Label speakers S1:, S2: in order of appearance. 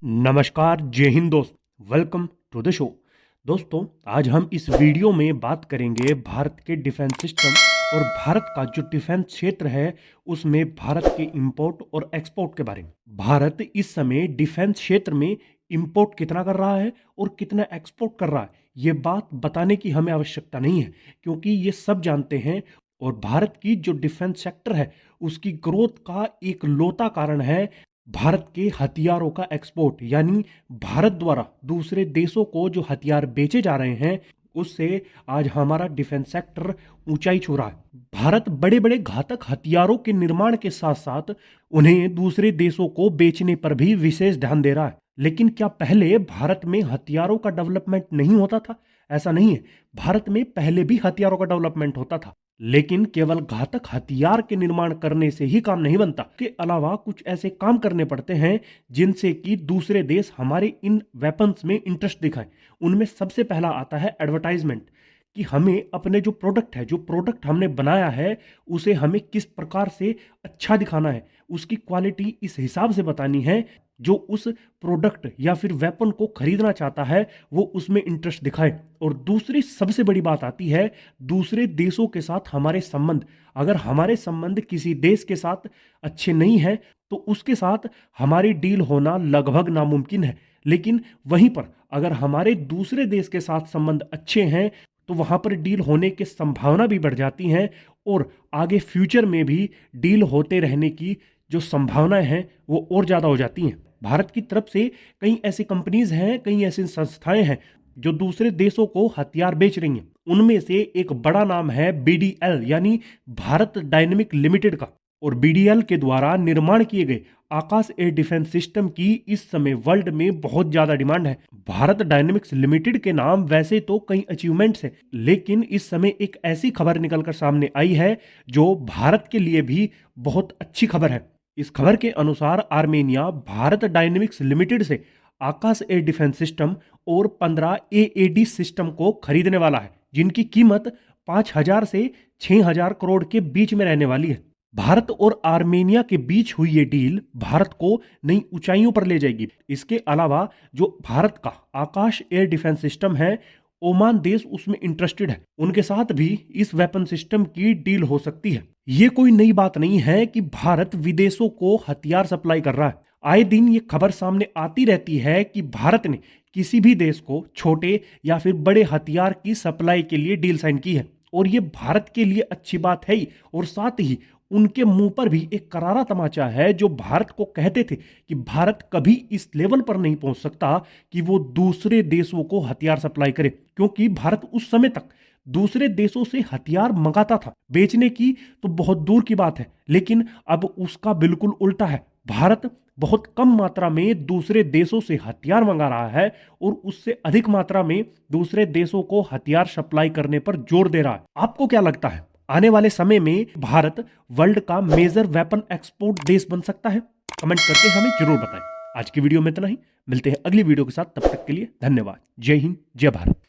S1: नमस्कार, जय हिंद दोस्त। Welcome to the show. दोस्तों, आज हम इस वीडियो में बात करेंगे भारत के डिफेंस सिस्टम और भारत का जो डिफेंस क्षेत्र है उसमें भारत के इंपोर्ट और एक्सपोर्ट के बारे में। भारत इस समय डिफेंस क्षेत्र में इंपोर्ट कितना कर रहा है और कितना एक्सपोर्ट कर रहा है, ये बात बताने की हमें आवश्यकता नहीं है, क्योंकि ये सब जानते हैं। और भारत की जो डिफेंस सेक्टर है उसकी ग्रोथ का एक लौता कारण है भारत के हथियारों का एक्सपोर्ट, यानी भारत द्वारा दूसरे देशों को जो हथियार बेचे जा रहे हैं उससे आज हमारा डिफेंस सेक्टर ऊंचाई छू रहा है। भारत बड़े बड़े घातक हथियारों के निर्माण के साथ साथ उन्हें दूसरे देशों को बेचने पर भी विशेष ध्यान दे रहा है। लेकिन क्या पहले भारत में हथियारों का डेवलपमेंट नहीं होता था? ऐसा नहीं है, भारत में पहले भी हथियारों का डेवलपमेंट होता था, लेकिन केवल घातक हथियार के निर्माण करने से ही काम नहीं बनता। के अलावा कुछ ऐसे काम करने पड़ते हैं जिनसे कि दूसरे देश हमारे इन वेपन्स में इंटरेस्ट दिखाएं। उनमें सबसे पहला आता है एडवर्टाइजमेंट, कि हमें अपने जो प्रोडक्ट हमने बनाया है उसे हमें किस प्रकार से अच्छा दिखाना है, उसकी क्वालिटी इस हिसाब से बतानी है जो उस प्रोडक्ट या फिर वेपन को खरीदना चाहता है वो उसमें इंटरेस्ट दिखाए। और दूसरी सबसे बड़ी बात आती है दूसरे देशों के साथ हमारे संबंध। अगर हमारे संबंध किसी देश के साथ अच्छे नहीं है तो उसके साथ हमारी डील होना लगभग नामुमकिन है। लेकिन वहीं पर अगर हमारे दूसरे देश के साथ संबंध अच्छे हैं तो वहां पर डील होने की संभावना भी बढ़ जाती है और आगे फ्यूचर में भी डील होते रहने की जो संभावनाएं हैं वो और ज़्यादा हो जाती हैं। भारत की तरफ से कई ऐसी कंपनीज हैं, कई ऐसी संस्थाएं हैं जो दूसरे देशों को हथियार बेच रही हैं। उनमें से एक बड़ा नाम है बीडीएल, यानी भारत डायनेमिक लिमिटेड का। और बीडीएल के द्वारा निर्माण किए गए आकाश एयर डिफेंस सिस्टम की इस समय वर्ल्ड में बहुत ज्यादा डिमांड है। भारत डायनेमिक्स लिमिटेड के नाम वैसे तो कई अचीवमेंट्स हैं, लेकिन इस समय एक ऐसी खबर निकलकर सामने आई है जो भारत के लिए भी बहुत अच्छी खबर है। इस खबर के अनुसार आर्मेनिया भारत डायनेमिक्स लिमिटेड से आकाश एयर डिफेंस सिस्टम और 15 एएडी सिस्टम को खरीदने वाला है, जिनकी कीमत 5,000 से 6,000 करोड़ के बीच में रहने वाली है। भारत और आर्मेनिया के बीच हुई ये डील भारत को नई ऊंचाइयों पर ले जाएगी। इसके अलावा जो भारत का आकाश एयर डिफेंस सिस्टम है, ओमान देश उसमें इंटरेस्टेड है, उनके साथ भी इस वेपन सिस्टम की डील हो सकती है। ये कोई नई बात नहीं है कि भारत विदेशों को हथियार सप्लाई कर रहा है। आए दिन ये खबर सामने आती रहती है कि भारत ने किसी भी देश को छोटे या फिर बड़े हथियार की सप्लाई के लिए डील साइन की है, और ये भारत के लिए अच्छी बात है ही। और साथ ही उनके मुंह पर भी एक करारा तमाचा है, जो भारत को कहते थे कि भारत कभी इस लेवल पर नहीं पहुंच सकता कि वो दूसरे देशों को हथियार सप्लाई करे, क्योंकि भारत उस समय तक दूसरे देशों से हथियार मंगाता था। बेचने की तो बहुत दूर की बात है, लेकिन अब उसका बिल्कुल उल्टा है। भारत बहुत कम मात्रा में दूसरे देशों से हथियार मंगा रहा है और उससे अधिक मात्रा में दूसरे देशों को हथियार सप्लाई करने पर जोर दे रहा है। आपको क्या लगता है, आने वाले समय में भारत वर्ल्ड का मेजर वेपन एक्सपोर्ट देश बन सकता है? कमेंट करके हमें जरूर बताएं। आज की वीडियो में इतना ही, मिलते हैं अगली वीडियो के साथ। तब तक के लिए धन्यवाद। जय हिंद, जय भारत।